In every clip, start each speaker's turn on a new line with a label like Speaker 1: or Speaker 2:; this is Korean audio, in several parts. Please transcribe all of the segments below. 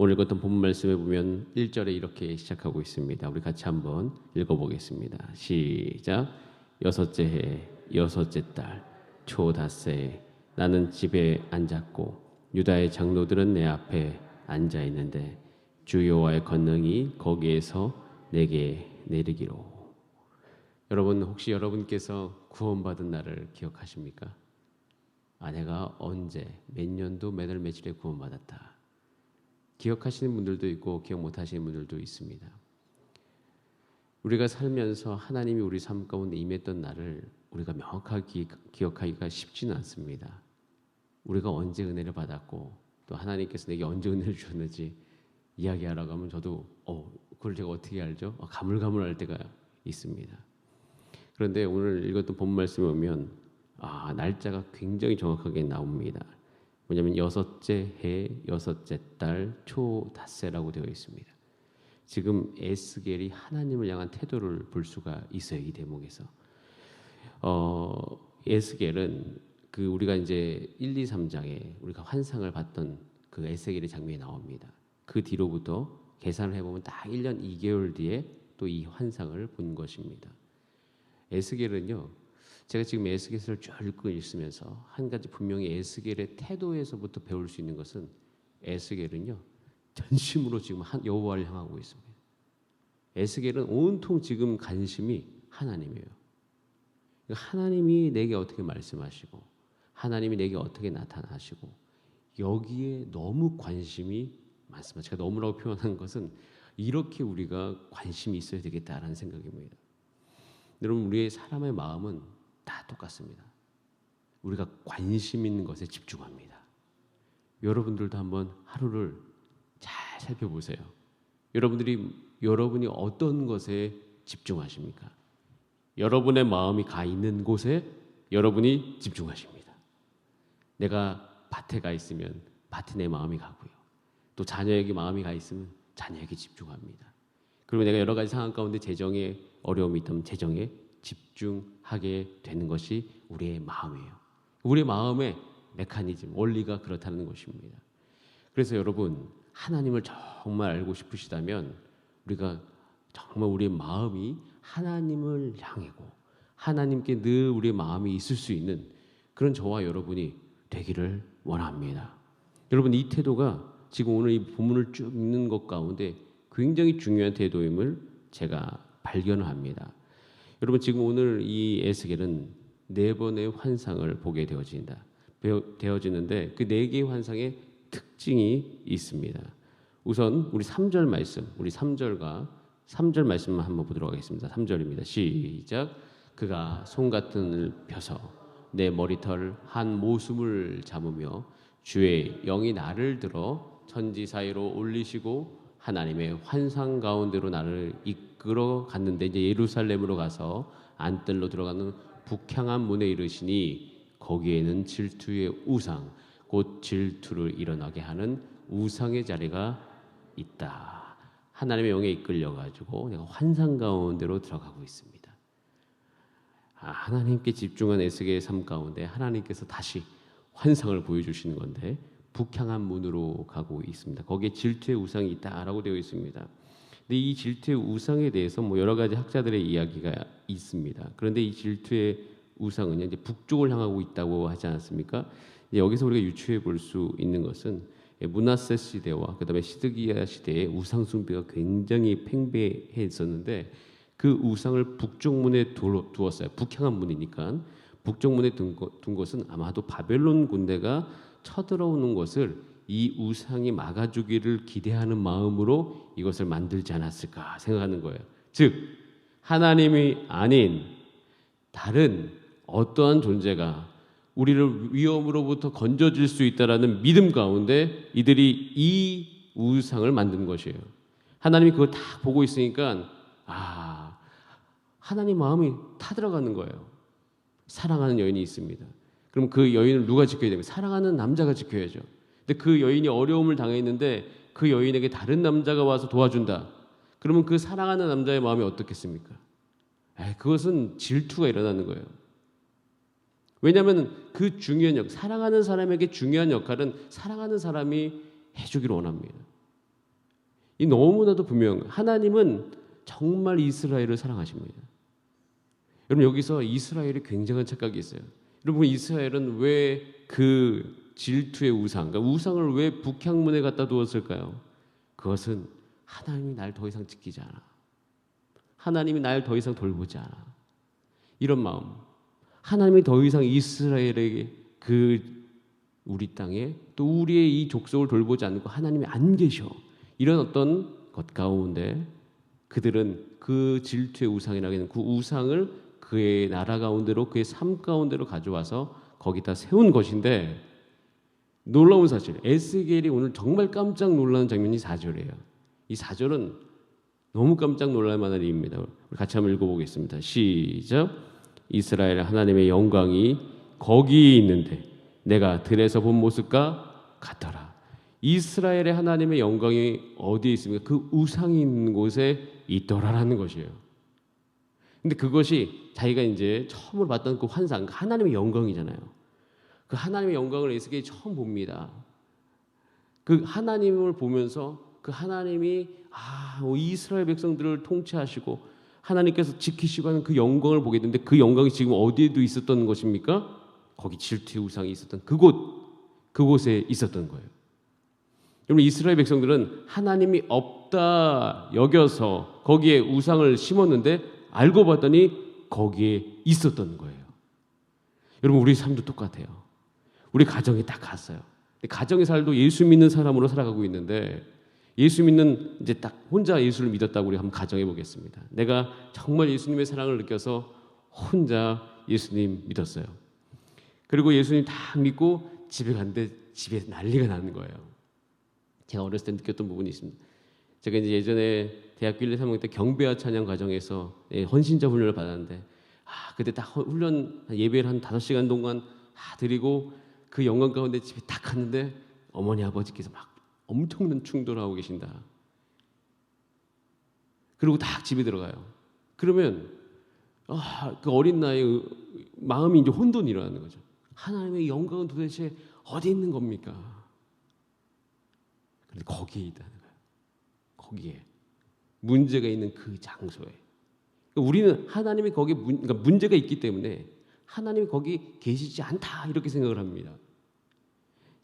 Speaker 1: 오늘 읽었던 본문 말씀에 보면 1절에 이렇게 시작하고 있습니다. 우리 같이 한번 읽어보겠습니다. 시작. 여섯째 해 여섯째 달 초닷새에 나는 집에 앉았고 유다의 장로들은 내 앞에 앉아 있는데 주 여호와의 권능이 거기에서 내게 내리기로. 여러분, 혹시 여러분께서 구원받은 날을 기억하십니까? 내가 언제 몇 년도 몇 월 며칠에 구원받았다. 기억하시는 분들도 있고 기억 못하시는 분들도 있습니다. 우리가 살면서 하나님이 우리 삶 가운데 임했던 날을 우리가 명확하게 기억하기가 쉽지는 않습니다. 우리가 언제 은혜를 받았고 또 하나님께서 내게 언제 은혜를 주셨는지 이야기하라고 하면 저도 그걸 제가 어떻게 알죠? 가물가물할 때가 있습니다. 그런데 오늘 읽었던 본 말씀에 보면 날짜가 굉장히 정확하게 나옵니다. 뭐냐면 여섯째 해 여섯째 달 초닷새라고 되어 있습니다. 지금 에스겔이 하나님을 향한 태도를 볼 수가 있어요. 이 대목에서 에스겔은 우리가 이제 1, 2, 3장에 우리가 환상을 봤던 그 에스겔의 장면이 나옵니다. 그 뒤로부터 계산을 해보면 딱 1년 2개월 뒤에 또 이 환상을 본 것입니다. 에스겔은요, 제가 지금 에스겔을 쭉 읽으면서 한 가지 분명히 에스겔의 태도에서부터 배울 수 있는 것은 에스겔은요 전심으로 지금 여호와를 향하고 있습니다. 에스겔은 온통 지금 관심이 하나님이에요. 하나님이 내게 어떻게 말씀하시고 하나님이 내게 어떻게 나타나시고 여기에 너무 관심이 많습니다. 제가 너무라고 표현한 것은 이렇게 우리가 관심이 있어야 되겠다라는 생각입니다. 여러분, 우리의 사람의 마음은 다 똑같습니다. 우리가 관심 있는 것에 집중합니다. 여러분들도 한번 하루를 잘 살펴보세요. 여러분이 어떤 것에 집중하십니까? 여러분의 마음이 가 있는 곳에 여러분이 집중하십니다. 내가 밭에 가 있으면 밭에 내 마음이 가고요. 또 자녀에게 마음이 가 있으면 자녀에게 집중합니다. 그리고 내가 여러 가지 상황 가운데 재정에 어려움이 있다면 재정에 집중하게 되는 것이 우리의 마음이에요. 우리의 마음의 메커니즘, 원리가 그렇다는 것입니다. 그래서 여러분, 하나님을 정말 알고 싶으시다면 우리가 정말 우리의 마음이 하나님을 향하고 하나님께 늘 우리의 마음이 있을 수 있는 그런 저와 여러분이 되기를 원합니다. 여러분, 이 태도가 지금 오늘 이 본문을 쭉 읽는 것 가운데 굉장히 중요한 태도임을 제가 발견합니다. 여러분, 지금 오늘 이 에스겔은 4번의 환상을 보게 되어지는데 그 4개의 환상의 특징이 있습니다. 우선 우리 3절 말씀, 우리 3절 말씀만 한번 보도록 하겠습니다. 3절입니다. 시작. 그가 송 같은 을 펴서 내 머리털 한 모숨을 잡으며 주의 영이 나를 들어 천지 사이로 올리시고 하나님의 환상 가운데로 나를 이끌어 갔는데 이제 예루살렘으로 가서 안뜰로 들어가는 북향한 문에 이르시니 거기에는 질투의 우상 곧 질투를 일어나게 하는 우상의 자리가 있다. 하나님의 영에 이끌려 가지고 내가 환상 가운데로 들어가고 있습니다. 하나님께 집중한 에스겔의 삶 가운데 하나님께서 다시 환상을 보여주시는 건데 북향한 문으로 가고 있습니다. 거기에 질투의 우상이 있다라고 되어 있습니다. 근데 이 질투의 우상에 대해서 여러 가지 학자들의 이야기가 있습니다. 그런데 이 질투의 우상은 이제 북쪽을 향하고 있다고 하지 않았습니까? 여기서 우리가 유추해 볼 수 있는 것은 므낫세 시대와 그다음에 시드기야 시대의 우상 숭배가 굉장히 팽배했었는데 그 우상을 북쪽 문에 두었어요. 북향한 문이니까 북쪽 문에 둔 것은 아마도 바벨론 군대가 쳐들어오는 것을 이 우상이 막아주기를 기대하는 마음으로 이것을 만들지 않았을까 생각하는 거예요. 즉 하나님이 아닌 다른 어떠한 존재가 우리를 위험으로부터 건져줄 수 있다라는 믿음 가운데 이들이 이 우상을 만든 것이에요. 하나님이 그걸 다 보고 있으니까 하나님 마음이 타들어가는 거예요. 사랑하는 여인이 있습니다. 그럼 그 여인을 누가 지켜야 됩니까? 사랑하는 남자가 지켜야죠. 근데 그 여인이 어려움을 당했는데 그 여인에게 다른 남자가 와서 도와준다. 그러면 그 사랑하는 남자의 마음이 어떻겠습니까? 그것은 질투가 일어나는 거예요. 왜냐하면 그 중요한 사랑하는 사람에게 중요한 역할은 사랑하는 사람이 해주기를 원합니다. 이 너무나도 분명. 하나님은 정말 이스라엘을 사랑하십니다. 여러분 여기서 이스라엘이 굉장한 착각이 있어요. 여러분 이스라엘은 왜 그 질투의 우상, 그러니까 우상을 왜 북향문에 갖다 두었을까요? 그것은 하나님이 날 더 이상 지키지 않아. 하나님이 날 더 이상 돌보지 않아. 이런 마음. 하나님이 더 이상 이스라엘에게 그 우리 땅에 또 우리의 이 족속을 돌보지 않고 하나님이 안 계셔. 이런 어떤 것 가운데 그들은 그 질투의 우상이라고 하는 그 우상을 그의 나라 가운데로 그의 삶 가운데로 가져와서 거기다 세운 것인데 놀라운 사실 에스겔이 오늘 정말 깜짝 놀라는 장면이 4절이에요. 이 4절은 너무 깜짝 놀랄 만한 일입니다. 우리 같이 한번 읽어보겠습니다. 시작. 이스라엘 하나님의 영광이 거기 있는데 내가 들에서 본 모습과 같더라. 이스라엘의 하나님의 영광이 어디에 있습니까? 그 우상이 있는 곳에 있더라라는 것이에요. 근데 그것이 자기가 이제 처음으로 봤던 그 환상, 그 하나님의 영광이잖아요. 그 하나님의 영광을 에스겔이 처음 봅니다. 그 하나님을 보면서 그 하나님이 이스라엘 백성들을 통치하시고 하나님께서 지키시고 하는 그 영광을 보게 되는데 그 영광이 지금 어디에도 있었던 것입니까? 거기 질투의 우상이 있었던 그곳에 있었던 거예요. 여러분 이스라엘 백성들은 하나님이 없다 여겨서 거기에 우상을 심었는데 알고 봤더니 거기에 있었던 거예요. 여러분 우리 삶도 똑같아요. 우리 가정이 딱 갔어요. 가정의 살도 예수 믿는 사람으로 살아가고 있는데 예수 믿는 이제 딱 혼자 예수를 믿었다고 우리 한번 가정해 보겠습니다. 내가 정말 예수님의 사랑을 느껴서 혼자 예수님 믿었어요. 그리고 예수님 다 믿고 집에 갔는데 집에 난리가 나는 거예요. 제가 어렸을 때 느꼈던 부분이 있습니다. 제가 이제 예전에 대학교 1, 2, 3학년 때 경배와 찬양 과정에서 헌신자 훈련을 받았는데 그때 딱 훈련 예배를 한 5시간 동안 드리고 그 영광 가운데 집에 딱 갔는데 어머니 아버지께서 막 엄청난 충돌하고 계신다. 그리고 딱 집에 들어가요. 그러면 그 어린 나이에 마음이 이제 혼돈이 일어나는 거죠. 하나님의 영광은 도대체 어디 있는 겁니까? 그런데 거기에 있다는 거예요. 거기에 문제가 있는 그 장소에. 그러니까 우리는 하나님이 거기에 그러니까 문제가 있기 때문에 하나님이 거기 계시지 않다 이렇게 생각을 합니다.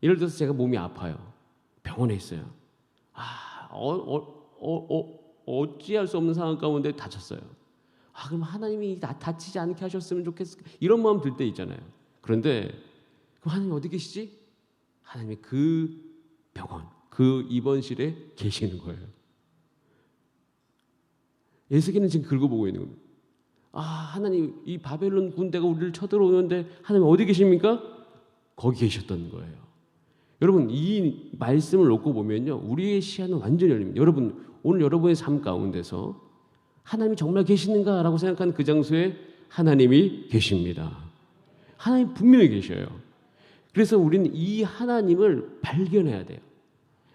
Speaker 1: 예를 들어서 제가 몸이 아파요. 병원에 있어요. 어찌할 수 없는 상황 가운데 다쳤어요. 그럼 하나님이 다치지 않게 하셨으면 좋겠어. 이런 마음 들 때 있잖아요. 그런데 그럼 하나님 어디 계시지? 하나님이 그 병원, 그 입원실에 계시는 거예요. 에스겔은 지금 긁어보고 있는 겁니다. 하나님 이 바벨론 군대가 우리를 쳐들어오는데 하나님 어디 계십니까? 거기 계셨던 거예요. 여러분 이 말씀을 놓고 보면요 우리의 시야는 완전히 열립니다. 여러분 오늘 여러분의 삶 가운데서 하나님이 정말 계시는가라고 생각하는 그 장소에 하나님이 계십니다. 하나님 분명히 계셔요. 그래서 우리는 이 하나님을 발견해야 돼요.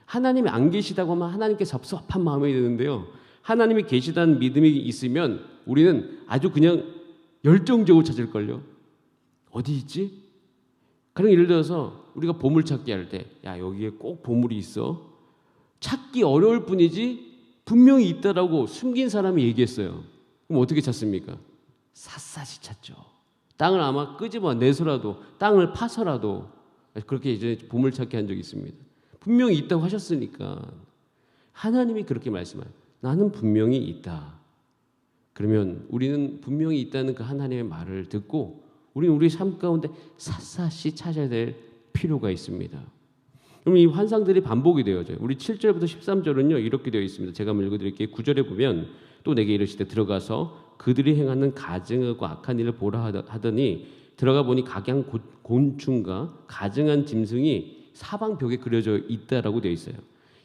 Speaker 1: 하나님이 안 계시다고 하면 하나님께 섭섭한 마음이 드는데요. 하나님이 계시다는 믿음이 있으면 우리는 아주 그냥 열정적으로 찾을걸요. 어디 있지? 그런 예를 들어서 우리가 보물찾기 할 때 여기에 꼭 보물이 있어. 찾기 어려울 뿐이지 분명히 있다라고 숨긴 사람이 얘기했어요. 그럼 어떻게 찾습니까? 샅샅이 찾죠. 땅을 아마 끄집어내서라도 땅을 파서라도 그렇게 이제 보물찾기 한 적이 있습니다. 분명히 있다고 하셨으니까 하나님이 그렇게 말씀해요. 나는 분명히 있다. 그러면 우리는 분명히 있다는 그 하나님의 말을 듣고 우리는 우리 삶 가운데 샅샅이 찾아야 될 필요가 있습니다. 그럼 이 환상들이 반복이 되어져요. 우리 7절부터 13절은요 이렇게 되어 있습니다. 제가 한번 읽어드릴게요. 9절에 보면 또 내게 이르시되 들어가서 그들이 행하는 가증하고 악한 일을 보라 하더니 들어가 보니 각양 곤충과 가증한 짐승이 사방벽에 그려져 있다라고 되어 있어요.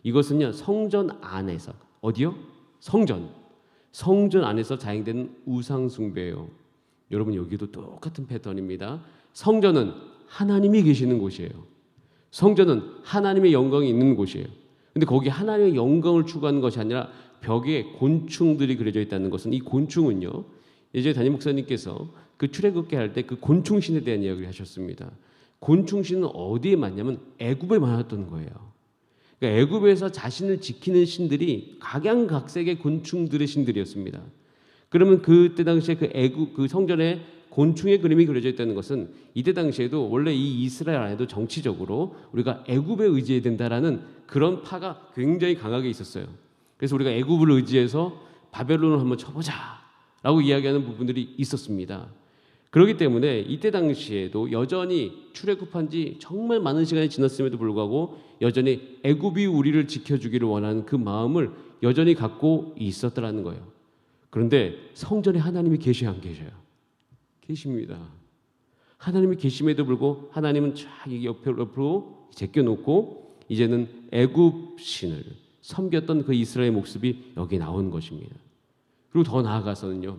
Speaker 1: 이것은요 성전 안에서 어디요? 성전 안에서 자행되는 우상 숭배예요. 여러분 여기도 똑같은 패턴입니다. 성전은 하나님이 계시는 곳이에요. 성전은 하나님의 영광이 있는 곳이에요. 근데 거기 하나님의 영광을 추구하는 것이 아니라 벽에 곤충들이 그려져 있다는 것은 이 곤충은요. 예전에 담임 목사님께서 그 출애굽기 할 때 그 곤충신에 대한 이야기를 하셨습니다. 곤충신은 어디에 많냐면 애굽에 많았던 거예요. 그러니까 애굽에서 자신을 지키는 신들이 각양각색의 곤충들의 신들이었습니다. 그러면 그때 당시에 그 애굽 그 성전에 곤충의 그림이 그려져 있다는 것은 이때 당시에도 원래 이 이스라엘 안에도 정치적으로 우리가 애굽에 의지해야 된다라는 그런 파가 굉장히 강하게 있었어요. 그래서 우리가 애굽을 의지해서 바벨론을 한번 쳐보자라고 이야기하는 부분들이 있었습니다. 그렇기 때문에 이때 당시에도 여전히 출애굽한 지 정말 많은 시간이 지났음에도 불구하고 여전히 애굽이 우리를 지켜주기를 원하는 그 마음을 여전히 갖고 있었더라는 거예요. 그런데 성전에 하나님이 계셔야 안 계셔요? 계십니다. 하나님이 계심에도 불구하고 하나님은 쫙 옆으로 제껴놓고 이제는 애굽 신을 섬겼던 그 이스라엘 모습이 여기 나온 것입니다. 그리고 더 나아가서는요,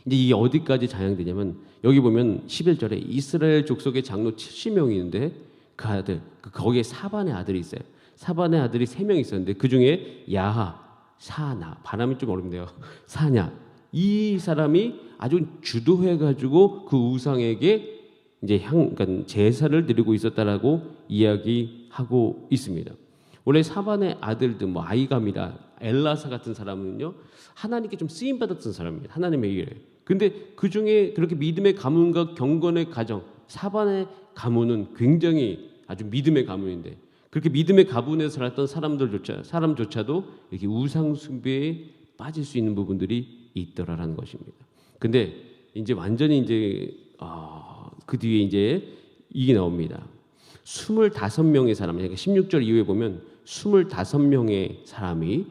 Speaker 1: 이제 이게 어디까지 자양되냐면 여기 보면 11절에 이스라엘 족속의 장로 70명이 있는데 그 아들, 거기에 사반의 아들이 있어요. 사반의 아들이 3명 있었는데 그 중에 야하, 사나, 발음이 좀 어렵네요. 사냐, 이 사람이 아주 주도해가지고 그 우상에게 이제 그러니까 제사를 드리고 있었다라고 이야기하고 있습니다. 원래 사반의 아들들, 뭐 아이감이라 엘라사 같은 사람은요, 하나님께 좀 쓰임 받았던 사람입니다. 하나님의 일에. 근데 그 중에 그렇게 믿음의 가문과 경건의 가정, 사반의 가문은 굉장히 아주 믿음의 가문인데 그렇게 믿음의 가문에서 살았던 사람조차도 이렇게 우상 숭배에 빠질 수 있는 부분들이 있더라라는 것입니다. 근데 이제 완전히 이제 그 뒤에 이제 이게 나옵니다. 25명의 사람, 그러니까 16절 이후에 보면 25명의 사람이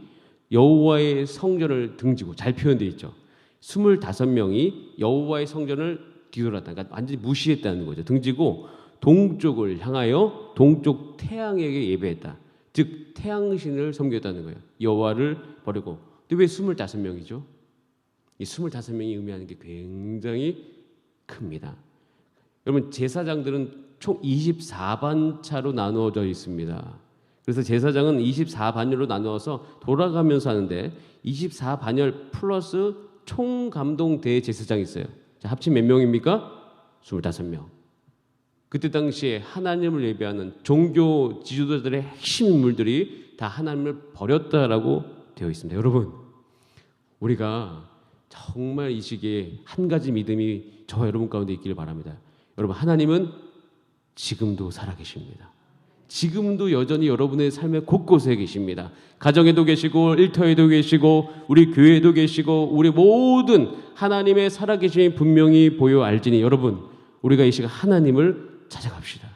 Speaker 1: 여호와의 성전을 등지고, 잘 표현되어 있죠. 25명이 여호와의 성전을 뒤돌았다. 그러니까 완전히 무시했다는 거죠. 등지고 동쪽을 향하여 동쪽 태양에게 예배했다. 즉 태양신을 섬겼다는 거예요. 여호와를 버리고. 근데 왜 25명이죠? 이 25명이 의미하는 게 굉장히 큽니다. 여러분, 제사장들은 총 24반차로 나누어져 있습니다. 그래서 제사장은 24반열로 나누어서 돌아가면서 하는데 24반열 플러스 총감동 대제사장이 있어요. 자, 합친 몇 명입니까? 25명. 그때 당시에 하나님을 예배하는 종교 지도자들의 핵심 인물들이 다 하나님을 버렸다라고 되어 있습니다. 여러분, 우리가 정말 이 시기에 한 가지 믿음이 저와 여러분 가운데 있기를 바랍니다. 여러분, 하나님은 지금도 살아계십니다. 지금도 여전히 여러분의 삶의 곳곳에 계십니다. 가정에도 계시고 일터에도 계시고 우리 교회에도 계시고 우리 모든 하나님의 살아계심이 분명히 보여 알지니 여러분, 우리가 이 시간 하나님을 찾아갑시다.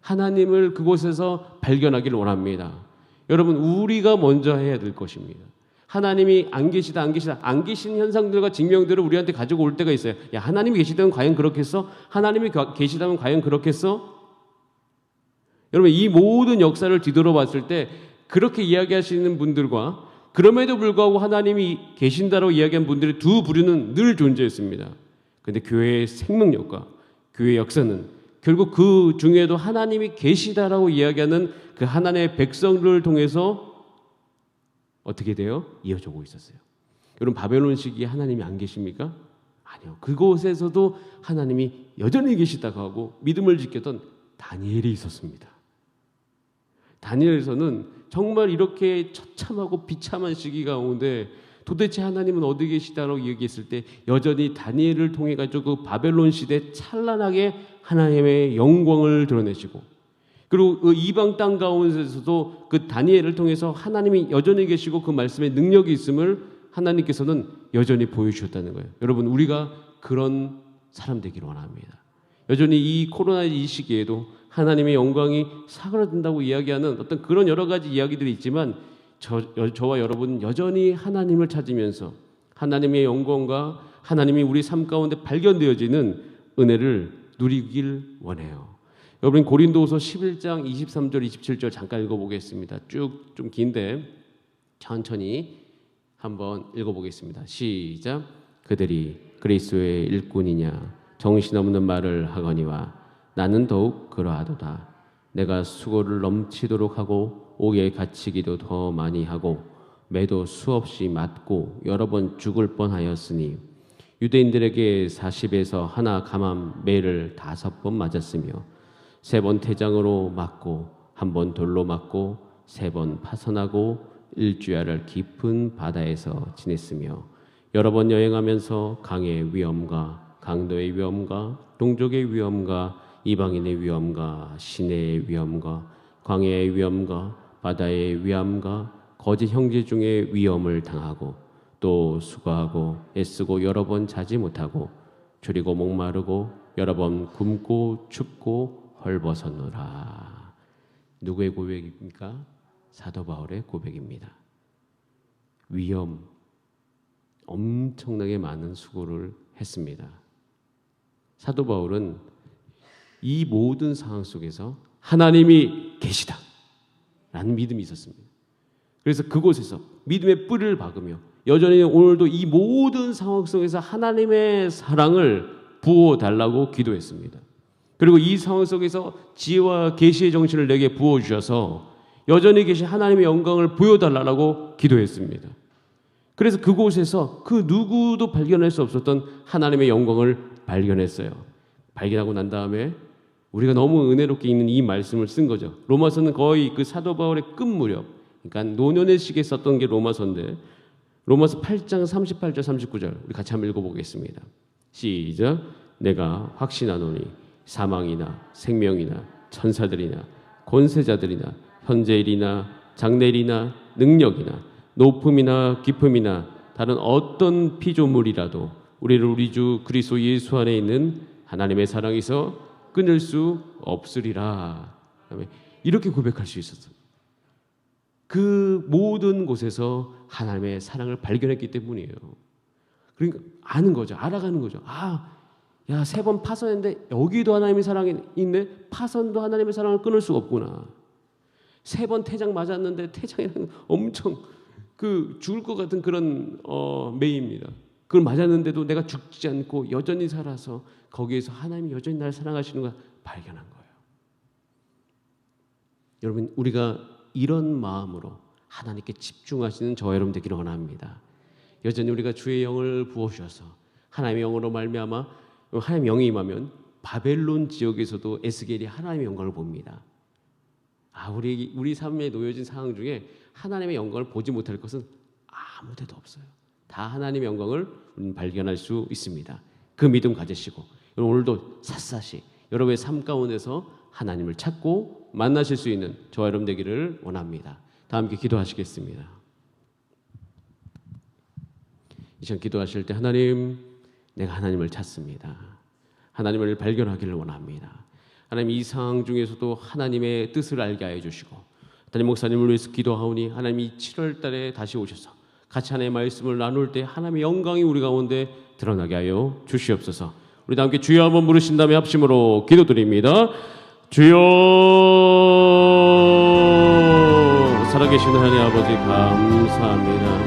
Speaker 1: 하나님을 그곳에서 발견하기를 원합니다. 여러분, 우리가 먼저 해야 될 것입니다. 하나님이 안 계시다 안 계신 현상들과 증명들을 우리한테 가지고 올 때가 있어요. 야, 하나님이 계시다면 과연 그렇겠어? 하나님이 계시다면 과연 그렇겠어? 여러분, 이 모든 역사를 뒤돌아봤을 때 그렇게 이야기하시는 분들과 그럼에도 불구하고 하나님이 계신다고 이야기한 분들의 두 부류는 늘 존재했습니다. 그런데 교회의 생명력과 교회의 역사는 결국 그 중에도 하나님이 계시다라고 이야기하는 그 하나님의 백성들을 통해서 어떻게 돼요? 이어져 오고 있었어요. 여러분, 바벨론 시기에 하나님이 안 계십니까? 아니요. 그곳에서도 하나님이 여전히 계시다고 하고 믿음을 지켰던 다니엘이 있었습니다. 다니엘에서는 정말 이렇게 처참하고 비참한 시기 가운데 도대체 하나님은 어디 계시다라고 얘기했을 때 여전히 다니엘을 통해 가지고 바벨론 시대에 찬란하게 하나님의 영광을 드러내시고, 그리고 그 이방 땅 가운데서도 그 다니엘을 통해서 하나님이 여전히 계시고 그 말씀에 능력이 있음을 하나님께서는 여전히 보여주셨다는 거예요. 여러분, 우리가 그런 사람 되기를 원합니다. 여전히 이 코로나 이 시기에도 하나님의 영광이 사그라든다고 이야기하는 어떤 그런 여러 가지 이야기들이 있지만 저와 여러분은 여전히 하나님을 찾으면서 하나님의 영광과 하나님이 우리 삶 가운데 발견되어지는 은혜를 누리길 원해요. 여러분, 고린도후서 11장 23절 27절 잠깐 읽어보겠습니다. 쭉 좀 긴데 천천히 한번 읽어보겠습니다. 시작. 그들이 그리스도의 일꾼이냐 정신없는 말을 하거니와 나는 더욱 그러하도다. 내가 수고를 넘치도록 하고 옥에 갇히기도 더 많이 하고 매도 수없이 맞고 여러 번 죽을 뻔하였으니 유대인들에게 40에서 하나 감함 매를 5번 맞았으며 3번 태장으로 맞고 1번 돌로 맞고 3번 파선하고 일주야를 깊은 바다에서 지냈으며 여러 번 여행하면서 강의 위험과 강도의 위험과 동족의 위험과 이방인의 위험과 시내의 위험과 광야의 위험과 바다의 위험과 거짓 형제 중에 위험을 당하고 또 수고하고 애쓰고 여러 번 자지 못하고 졸이고 목마르고 여러 번 굶고 춥고 헐벗었노라. 누구의 고백입니까? 사도 바울의 고백입니다. 위험, 엄청나게 많은 수고를 했습니다. 사도 바울은 이 모든 상황 속에서 하나님이 계시다 라는 믿음이 있었습니다. 그래서 그곳에서 믿음의 뿌리를 박으며 여전히 오늘도 이 모든 상황 속에서 하나님의 사랑을 부어달라고 기도했습니다. 그리고 이 상황 속에서 지혜와 계시의 정신을 내게 부어주셔서 여전히 계신 하나님의 영광을 보여달라고 기도했습니다. 그래서 그곳에서 그 누구도 발견할 수 없었던 하나님의 영광을 발견했어요. 발견하고 난 다음에 우리가 너무 은혜롭게 읽는 이 말씀을 쓴 거죠. 로마서는 거의 그 사도 바울의 끝 무렵, 그러니까 노년의 시기에 썼던 게 로마서인데 로마서 8장 38절 39절 우리 같이 한번 읽어보겠습니다. 시작. 내가 확신하노니 사망이나 생명이나 천사들이나 권세자들이나 현재일이나 장래일이나 능력이나 높음이나 깊음이나 다른 어떤 피조물이라도 우리를 우리 주 그리스도 예수 안에 있는 하나님의 사랑에서 끊을 수 없으리라. 이렇게 고백할 수 있었어요. 그 모든 곳에서 하나님의 사랑을 발견했기 때문이에요. 그러니까 아는 거죠. 알아가는 거죠. 아, 야, 3번 파선했는데 여기도 하나님의 사랑이 있네. 파선도 하나님의 사랑을 끊을 수가 없구나. 3번 태장 맞았는데 태장이랑 엄청 죽을 것 같은 그런 매입니다. 그걸 맞았는데도 내가 죽지 않고 여전히 살아서 거기에서 하나님이 여전히 나를 사랑하시는 걸 발견한 거예요. 여러분, 우리가 이런 마음으로 하나님께 집중하시는 저와 여러분 되기를 원합니다. 여전히 우리가 주의 영을 부어주셔서 하나님의 영으로 말미암아 하나님의 영이 임하면 바벨론 지역에서도 에스겔이 하나님의 영광을 봅니다. 우리 삶에 놓여진 상황 중에 하나님의 영광을 보지 못할 것은 아무 데도 없어요. 다 하나님의 영광을 발견할 수 있습니다. 그 믿음 가지시고 오늘도 샅샅이 여러분의 삶 가운데서 하나님을 찾고 만나실 수 있는 저와 여러분 되기를 원합니다. 다 함께 기도하시겠습니다. 이 시간 기도하실 때 하나님, 내가 하나님을 찾습니다. 하나님을 발견하기를 원합니다. 하나님, 이 상황 중에서도 하나님의 뜻을 알게 하여 주시고 담임 목사님을 위해서 기도하오니 하나님이 7월 달에 다시 오셔서 같이 하나님의 말씀을 나눌 때 하나님의 영광이 우리 가운데 드러나게 하여 주시옵소서. 우리 다 함께 주여 한번 부르신 다음에 합심으로 기도드립니다. 주여, 살아계신 하나님 아버지 감사합니다.